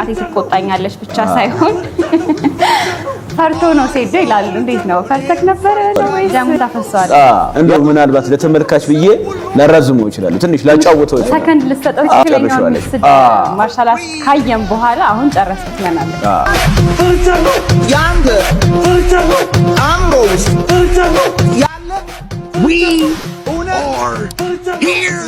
እናቴ ትቆጣኛለች ብቻ ሳይሆን ፈርቶ ነው ሴዶ ይላሉ። እንዴት ነው ፈርተክ ነበር ወይ ደሙ ታፈሰዋል? እንደው ምናልባት ለተመልካች ብዬ ላራዝመው ይችላል ትንሽ ላጫውተው ይችላል። ሰከንድ ልሰጠው ይችላል። ማርሻል አርት ካየን በኋላ አሁን ጨረስኩት ለናለ ያንተ አምሮስ ያለ we are here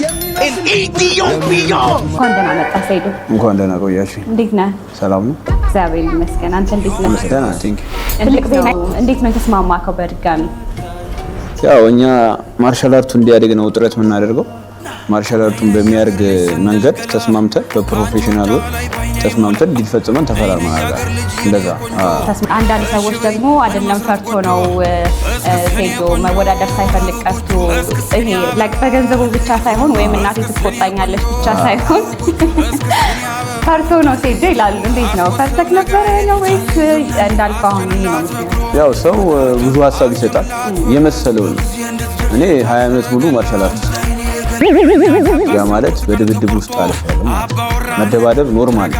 in Ethiopia እንኳን ደህና መጣ ሰይዶ። እንኳን ደህና ቆያችሁ። እንዴት ነህ? ሰላም ነው እግዚአብሔር ይመስገን። አንተ እንዴት ነህ? ደህና ቲንክ እንዴት ነው ተስማማከው በድጋሚ? ያው እኛ ማርሻል አርቱ እንዲያድግ ነው ጥረት የምናደርገው። ማርሻል አርቱን በሚያርግ መንገድ ተስማምተን በፕሮፌሽናል ተስማምተን እንዲፈጽመን ተፈራርመናል። እንደዛ አንዳንድ ሰዎች ደግሞ አይደለም ፈርቶ ነው ሄዶ መወዳደር ሳይፈልግ ቀርቶ ይሄ በገንዘቡ ብቻ ሳይሆን ወይም እናቴ ትቆጣኛለች ብቻ ሳይሆን ፈርቶ ነው ሄዶ ይላሉ። እንዴት ነው ፈርተክ ነበር ነው ወይስ እንዳልከው አሁን ይሄ ነው? ያው ሰው ብዙ ሀሳብ ይሰጣል የመሰለው ነው። እኔ 20 ዓመት ሙሉ ማርሻል አርት ያ ማለት በድብድብ ውስጥ አልፈለም። መደባደብ ኖርማል፣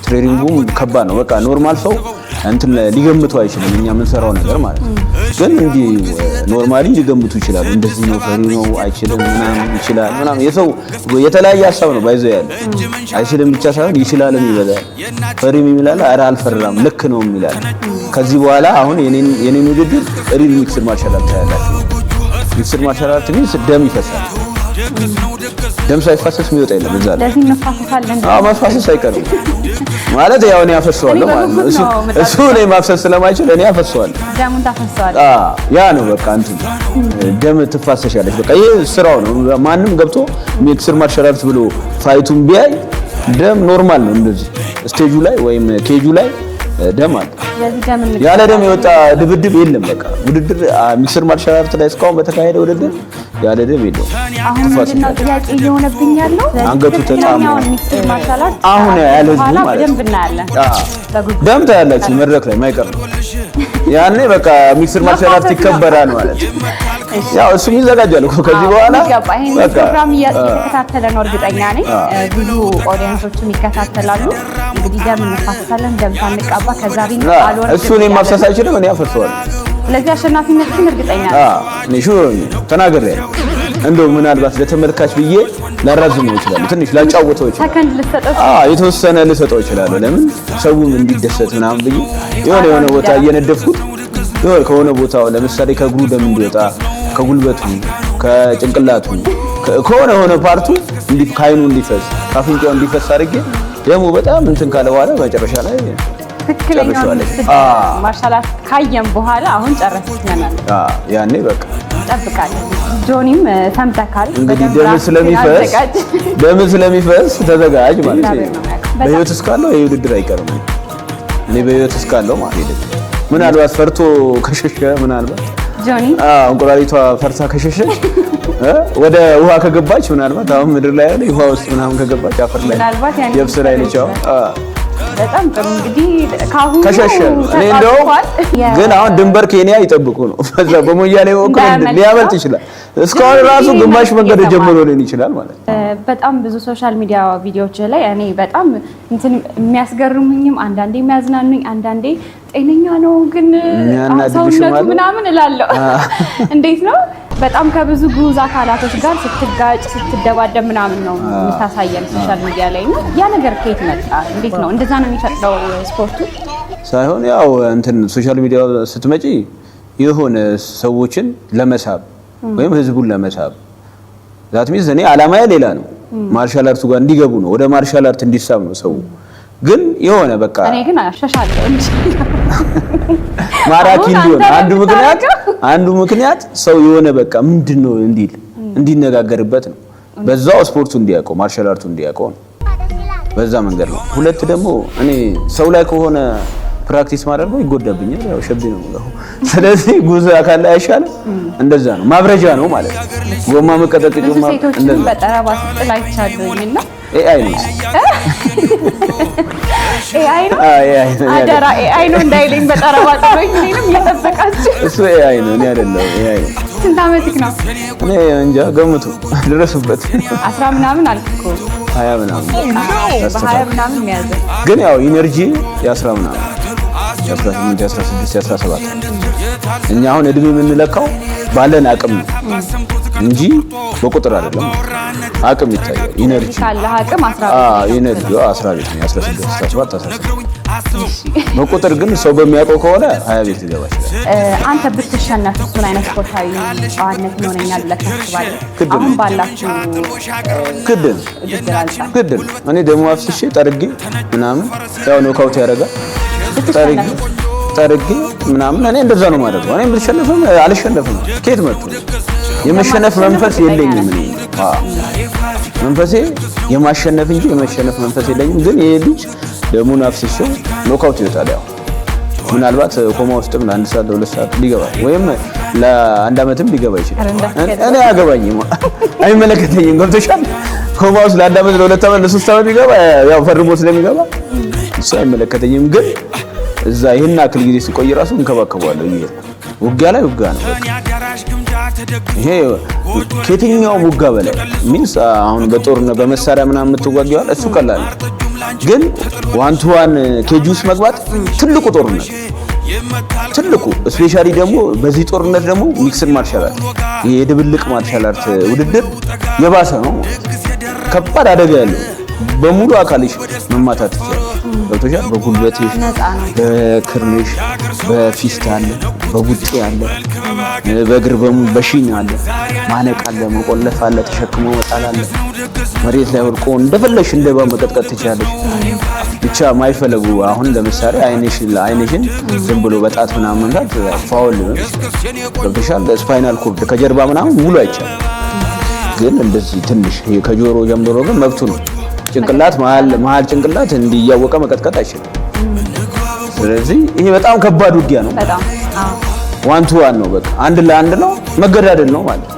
ትሬኒንጉም ከባድ ነው። በቃ ኖርማል ሰው እንትን ሊገምቱ አይችልም እኛ የምንሰራው ነገር ማለት ነው። ግን እንዲህ ኖርማሊ ሊገምቱ ይችላሉ። እንደዚህ ነው ፈሪ ነው አይችልም ምናምን ይችላል ምናምን የሰው የተለያየ ሀሳብ ነው ባይዘው ያለ አይችልም ብቻ ሳይሆን ይችላልም ይበዛል። ፈሪም ይላል ኧረ አልፈራም ልክ ነው ይላል። ከዚህ በኋላ አሁን የኔን ውድድር ሪል ሚክስድ ማርሻል አርት ያላችሁ ሚክስድ ማርሻል አርት ግን ደም ይፈሳል። ደም ሳይፋሰስ የሚወጣ የለም እዛ ላይ ለዚህ እንፋሰሳለን። ማፋሰስ አይቀርም ማለት ያው እኔ አፈሰዋለሁ ማለት ነው። እሱ እኔ ማፍሰስ ስለማይችል እኔ አፈሰዋለሁ። ደሙን ታፈሰዋለህ? ያ ነው በቃ እንትን ደም ትፋሰሻለች። በቃ ይሄ ስራው ነው። ማንም ገብቶ ሚክስድ ማርሻል አርት ብሎ ፋይቱን ቢያይ ደም ኖርማል ነው። እንደዚህ ስቴጁ ላይ ወይም ኬጁ ላይ ደም አለ። ያለ ደም የወጣ ድብድብ የለም። በቃ ውድድር ሚክስድ ማርሻል አርት ላይ እስካሁን በተካሄደ ውድድር ያለ ደም የለም። አሁን ምንድነው ጥያቄ እየሆነብኝ ያለው? አንገቱ ተጣሞ ሚክስድ ማርሻል አርት አሁን ያለ ደም ማለት ደም ብናያለን። ደም ታያላችሁ መድረክ ላይ ማይቀር ያኔ በቃ ሚክስድ ማርሻል አርት ይከበራል ማለት ያው እሱ ይዘጋጃል እኮ ከዚህ በኋላ በቃ ፕሮግራም እየተከታተለ ነው። እርግጠኛ ነኝ ብዙ ኦዲየንሶችም ይከታተላሉ። እንግዲህ ደም እንፋሰሳለን፣ ደም ታንቃባ ከዛሬ አልወርድ እሱ እኔ ማፍሰስ አይችልም እኔ አፈሰዋለሁ። ስለዚህ አሸናፊነትን እርግጠኛ ነኝ። እኔ ሹር ተናግሬያለሁ። እንደው ምናልባት ለተመልካች ብዬ ላራዝመው ይችላል ትንሽ ላጫውተው ይችላል። ሰከንድ ልሰጠው የተወሰነ ልሰጠው ይችላል። ለምን ሰውም እንዲደሰት ምናምን ብዬ የሆነ ቦታ እየነደፍኩት ይኸው ከሆነ ቦታው ለምሳሌ ከእግሩ ደም እንዲወጣ ከጉልበቱ ከጭንቅላቱ ከሆነ ፓርቱ ከአይኑ እንዲፈስ ከአፍንጫው እንዲፈስ አድርጌ ደሙ በጣም እንትን ካለ በኋላ መጨረሻ ላይ ትክክለኛው ማርሻል አርት ካየን በኋላ አሁን ጨረስኩናል። ያኔ በቃ እንጠብቃለን። ጆኒም ሰምተካል እንግዲህ ደም ስለሚፈስ ተዘጋጅ ማለት ነው። በህይወት እስካለው ይሄ ውድድር አይቀርም። እኔ በህይወት እስካለው ማለት ነው። ምናልባት ፈርቶ ከሸሸ ምናልባት ጆኒ እንቁራሪቷ ፈርታ ከሸሸች ወደ ውሃ ከገባች ምናልባት አሁን ምድር ላይ ያለ ውሃ ውስጥ ምናምን ከገባች አፈር ላይ የብስ ላይ ነች። በጣም ጥሩ እንግዲህ ካሁን ከሸሸ እኔ እንደው ግን አሁን ድንበር ኬንያ ይጠብቁ ነው። በዛ በሞያሌ ወቅት ሊያመልጥ ይችላል። እስካሁን ራሱ ግማሽ መንገድ ጀምሮ ሊሆን ይችላል ማለት ነው። በጣም ብዙ ሶሻል ሚዲያ ቪዲዮዎች ላይ እኔ በጣም እንትን የሚያስገርሙኝም አንዳንዴ የሚያዝናኑኝ አንዳንዴ ጤነኛ ነው ግን ሰውነቱ ምናምን እላለሁ። እንዴት ነው በጣም ከብዙ ጉዝ አካላቶች ጋር ስትጋጭ ስትደባደብ ምናምን ነው የምታሳየን ሶሻል ሚዲያ ላይ ነው። ያ ነገር ከየት መጣ? እንዴት ነው እንደዛ ነው የሚፈጥረው ስፖርቱ ሳይሆን ያው እንትን ሶሻል ሚዲያ ስትመጪ የሆነ ሰዎችን ለመሳብ ወይም ህዝቡን ለመሳብ ዛት ሚዝ እኔ አላማዬ ሌላ ነው። ማርሻል አርቱ ጋር እንዲገቡ ነው፣ ወደ ማርሻል አርት እንዲሳብ ነው ሰው። ግን የሆነ በቃ እኔ ግን አሻሻለሁ እንጂ ማራኪ እንዲሆን አንዱ ምክንያት ሰው የሆነ በቃ ምንድነው እንዲነጋገርበት ነው። በዛው ስፖርቱ እንዲያውቀው ማርሻል አርቱ እንዲያውቀው ነው። በዛ መንገድ ነው። ሁለት ደግሞ እኔ ሰው ላይ ከሆነ ፕራክቲስ ማድረገው ይጎዳብኛል። ያው ሸብ ነው ነው። ስለዚህ ጉዝ አካል ላይ አይሻልም። እንደዛ ነው ማብረጃ ነው ማለት ነው። ጎማ መቀጠቅጭው እንደዛ በጠረባ ስጥል አይቻለኝና ኤአይ ነው ኤአይ ነው አደራ ኤአይ ነው እንዳይለኝ በጠረባ ጥሎኝ እኔንም እየጠበቃችሁ እሱ ኤአይ ነው እኔ አይደለም ኤአይ ነው። ስንት ዓመትክ ነው? እኔ እንጃ ገምቱ ድረሱበት 10 ምናምን አልኩ እኮ 20 ምናምን በ20 ምናምን የሚያዘ ግን ያው ኢነርጂ የ10 ምናምን 18 16 17 እኛ አሁን እድሜ የምንለካው ባለን አቅም ነው እንጂ በቁጥር አይደለም። አቅም ይታያል። ኢነርጂ ካለ አቅም 14 ኢነርጂ 12 ነው 16 17 18 በቁጥር ግን ሰው በሚያውቀው ከሆነ 20 ቤት ሊገባ ይችላል። አንተ ብትሸነፍ እሱን አይነት ስፖርታዊ ጨዋነት ይሆነኛል ብለህ ታስባለህ? አሁን ባላችሁ ግድን እኔ ደግሞ አፍስሼ ጠርጌ ምናምን ያው ኖካውት ያደርጋል ጠርጌ ምናምን እኔ እንደዛ ነው የማደርገው። እኔ ብትሸነፍም አልሸነፍም ከየት መጥቶ የመሸነፍ መንፈስ የለኝም። እኔ መንፈሴ የማሸነፍ እንጂ የመሸነፍ መንፈስ የለኝም። ግን ይሄ ልጅ ደሙን አፍስሼው ኖካውት ይወጣል። ያው ምናልባት ኮማ ውስጥም ለአንድ ሰዓት ለሁለት ሰዓት ሊገባ ወይም ለአንድ ዓመትም ሊገባ ይችላል። እኔ አያገባኝም፣ አይመለከተኝም። ገብቶሻል? ኮማ ውስጥ ለአንድ ዓመት ለሁለት ዓመት ለሶስት ዓመት ሊገባ ያው ፈርሞ ስለሚገባ እሱ አይመለከተኝም። ግን እዛ ይሄን አክል ጊዜ ሲቆይ ራሱ እንከባከባለሁ። ውጊያ ላይ ውጋ ነው። ይሄ ከየትኛውም ውጋ በላይ ሚንስ አሁን በጦርነት በመሳሪያ ምናምን የምትዋጊው እሱ ቀላል ነው። ግን ዋን ቱ ዋን ኬጂ ውስጥ መግባት ትልቁ ጦርነት ትልቁ ስፔሻሊ ደግሞ በዚህ ጦርነት ደግሞ ሚክስድ ማርሻል አርት ይሄ የድብልቅ ማርሻል አርት ውድድር የባሰ ነው። ከባድ አደጋ ያለው በሙሉ አካልሽ መማታት ይችላል። ገብቶሻል? በጉልበትሽ፣ በክርንሽ፣ በፊስት አለ፣ በቡጤ አለ፣ በእግር በሙሉ በሺን አለ፣ ማነቅ አለ፣ መቆለፍ አለ፣ ተሸክሞ መጣል አለ። መሬት ላይ ወድቆ እንደፈለሽ እንደባ መቀጥቀጥ ትችላለሽ። ብቻ ማይፈለጉ አሁን ለምሳሌ አይንሽን ዝም ብሎ በጣት ምናምን መንካት ፋውል ነው። ገብቶሻል? ስፓይናል ኮርድ ከጀርባ ምናምን ሙሉ አይቻልም። ግን እንደዚህ ትንሽ ከጆሮ ጀምሮ ግን መብቱ ነው። ጭንቅላት መሀል ጭንቅላት እንዲያወቀ መቀጥቀጥ አይችልም። ስለዚህ ይሄ በጣም ከባድ ውጊያ ነው። በጣም ዋን ቱ ዋን ነው። በቃ አንድ ለአንድ ነው፣ መገዳደል ነው ማለት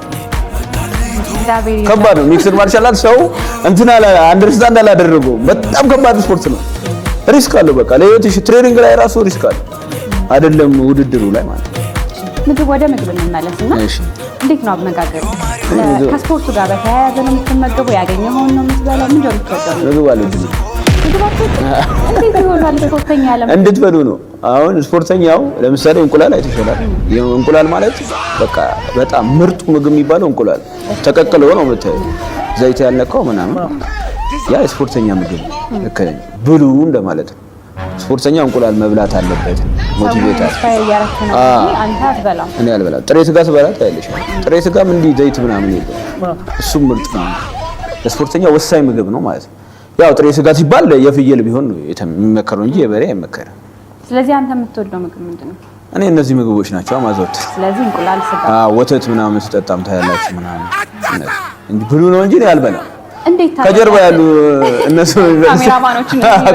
ከባድ ነው። ሚክስድ ማርሻል አርት ሰው እንትና አንደርስታንድ አላደረገው። በጣም ከባድ ስፖርት ነው። ሪስክ አለው። በቃ ለህይወትሽ ትሬኒንግ ላይ ራሱ ሪስክ አለው አይደለም ውድድሩ ላይ ማለት ነው። ምግብ ወደ ምግብ እንመለስና እንዴት ነው አመጋገብ? ከስፖርቱ ጋር በተያያዘ ነው የምትመገበው? ያገኘኸውን ነው የምትበላው? ምንድን ነው የምትወደው? ምግብ አልወድም። እንዴት ይሆናል? ስፖርተኛ ያለ እንድትበሉ ነው። አሁን ስፖርተኛው ለምሳሌ እንቁላል አይተሻላል። እንቁላል ማለት በቃ በጣም ምርጡ ምግብ የሚባለው እንቁላል ተቀቅሎ ነው የምታየው፣ ዘይት ያልነካው ምናምን። ያ የስፖርተኛ ምግብ ነው። ልክ ነኝ ብሉ እንደማለት ነው። ስፖርተኛ እንቁላል መብላት አለበት። ሞቲቬት አንተ አትበላም? እኔ አልበላም። ጥሬ ስጋ ትበላ ታያለሽ። ጥሬ ስጋም እንዲህ ዘይት ምናምን የለውም። እሱም ምርጥ ነው። ለስፖርተኛ ወሳኝ ምግብ ነው ማለት ነው። ያው ጥሬ ስጋ ሲባል የፍየል ቢሆን ነው የሚመከረው እንጂ የበሬ አይመከርም። ስለዚህ አንተ የምትወደው ምግብ ምንድነው? እኔ እነዚህ ምግቦች ናቸው ማዘወትር። ስለዚህ እንቁላል፣ ስጋ፣ ወተት ምናምን ስጠጣም ታያላችሁ ምናምን እንጂ ብሉ ነው እንጂ ያልበላም። እንዴት ከጀርባ ያሉ እነሱ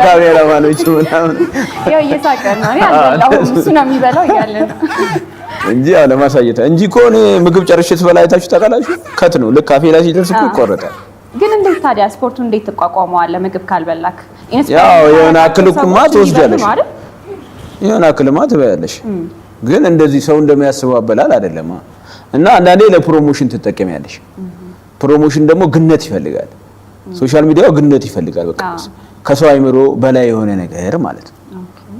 ካሜራማኖች ምናምን ያው እየሳቀ ነው። እኔ አልበላሁም እሱ ነው የሚበላው እያለ ነው እንጂ ያው ለማሳየት እንጂ እኮ እኔ ምግብ ጨርሼ ስበላ አይታችሁ ታውቃላችሁ? ከት ነው ልክ አፌ ላይ ሲደርስ እኮ ይቆረጣል። ግን እንዴት ታዲያ ስፖርቱን እንዴት ትቋቋመዋለህ? ምግብ ካልበላክ ያው የሆነ አክልኩማ ትወስጃለሽ፣ የሆነ አክልማ ትበያለሽ። ግን እንደዚህ ሰው እንደሚያስበው አበላል አይደለም። እና አንዳንዴ ለፕሮሞሽን ትጠቀሚያለሽ። ፕሮሞሽን ደግሞ ግነት ይፈልጋል። ሶሻል ሚዲያው ግነት ይፈልጋል። በቃ ከሰው አይምሮ በላይ የሆነ ነገር ማለት ነው።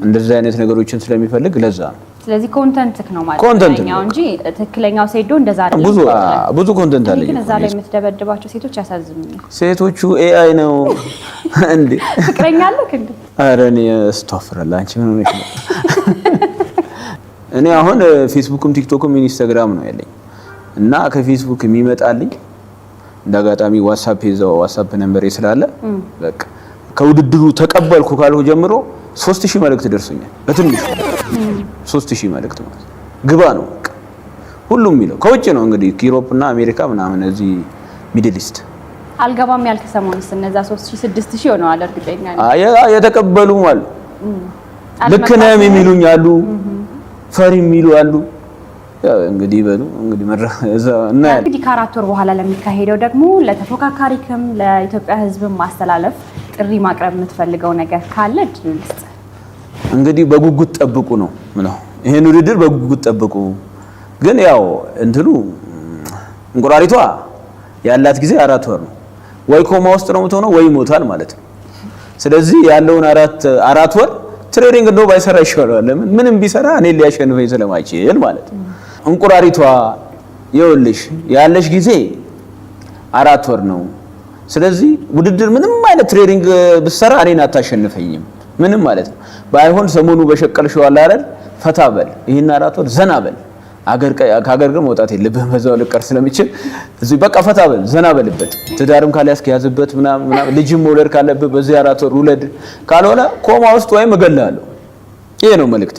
እንደዚህ አይነት ነገሮችን ስለሚፈልግ ለዛ ነው። ስለዚህ ኮንተንት ነው ማለት ነው እንጂ ትክክለኛው ሴዶ እንደዛ አይደለም። ብዙ ኮንተንት አለ። ግን እዛ ላይ የምትደበድባቸው ሴቶች ያሳዝኑኛል። ሴቶቹ ኤአይ ነው እንዴ? ፍቅረኛ አለክ እንዴ? ኧረ እኔ አስተዋፍራለሁ። አንቺ ምን ሆነሽ ነው? እኔ አሁን ፌስቡክም ቲክቶክም ኢንስታግራም ነው ያለኝ እና ከፌስቡክ የሚመጣልኝ እንዳጋጣሚ ዋትስአፕ ይዘው ዋትስአፕ ነምበሬ ስላለ በቃ ከውድድሩ ተቀበልኩ ካልሁ ጀምሮ 3000 መልእክት ደርሶኛል። በትንሹ 3000 መልእክት ማለት ግባ ነው በቃ ሁሉም የሚለው ከውጭ ነው እንግዲህ ዩሮፕ እና አሜሪካ ምናምን እዚህ ሚድል ኢስት አልገባም ያልክ ሰሞኑን እነዛ 3000 6000 ሆነዋል። እርግጠኛ ነኝ የተቀበሉ ማለት ልክ ነህም የሚሉኝ አሉ፣ ፈሪ የሚሉ አሉ። እንግዲህ በሉ እንግዲህ እና እንግዲህ ከአራት ወር በኋላ ለሚካሄደው ደግሞ ለተፎካካሪክም ለኢትዮጵያ ሕዝብም ማስተላለፍ ጥሪ ማቅረብ የምትፈልገው ነገር ካለ ድልስ እንግዲህ በጉጉት ጠብቁ ነው ምነው። ይሄን ውድድር በጉጉት ጠብቁ። ግን ያው እንትኑ እንቁራሪቷ ያላት ጊዜ 4 ወር ነው። ወይ ኮማ ውስጥ ነው የምትሆነው ወይ ይሞታል ማለት ነው። ስለዚህ ያለውን አራት ወር ትሬኒንግ እንደው ባይሰራ ይሻላል። ለምን ምንም ቢሰራ እኔ ሊያሸንፈኝ ስለማይችል ማለት ነው። እንቁራሪቷ ይኸውልሽ ያለሽ ጊዜ 4 ወር ነው። ስለዚህ ውድድር ምንም አይነት ትሬኒንግ ብትሰራ እኔን አታሸንፈኝም ምንም ማለት ነው። ባይሆን ሰሞኑ በሸቀልሽው አለ አይደል ፈታ በል ይሄን 4 ወር ዘና በል ከሀገር ግን መውጣት የለብህም በዛው ልቀር ስለሚችል እዚህ በቃ ፈታ በል ዘና በልበት። ትዳርም ካለያስክ ያዝበት ምናምን ልጅም መውለድ ካለብህ በዚህ 4 ወር ውለድ። ካልሆነ ኮማ ውስጥ ወይም እገልሃለሁ። ይሄ ነው መልእክቴ።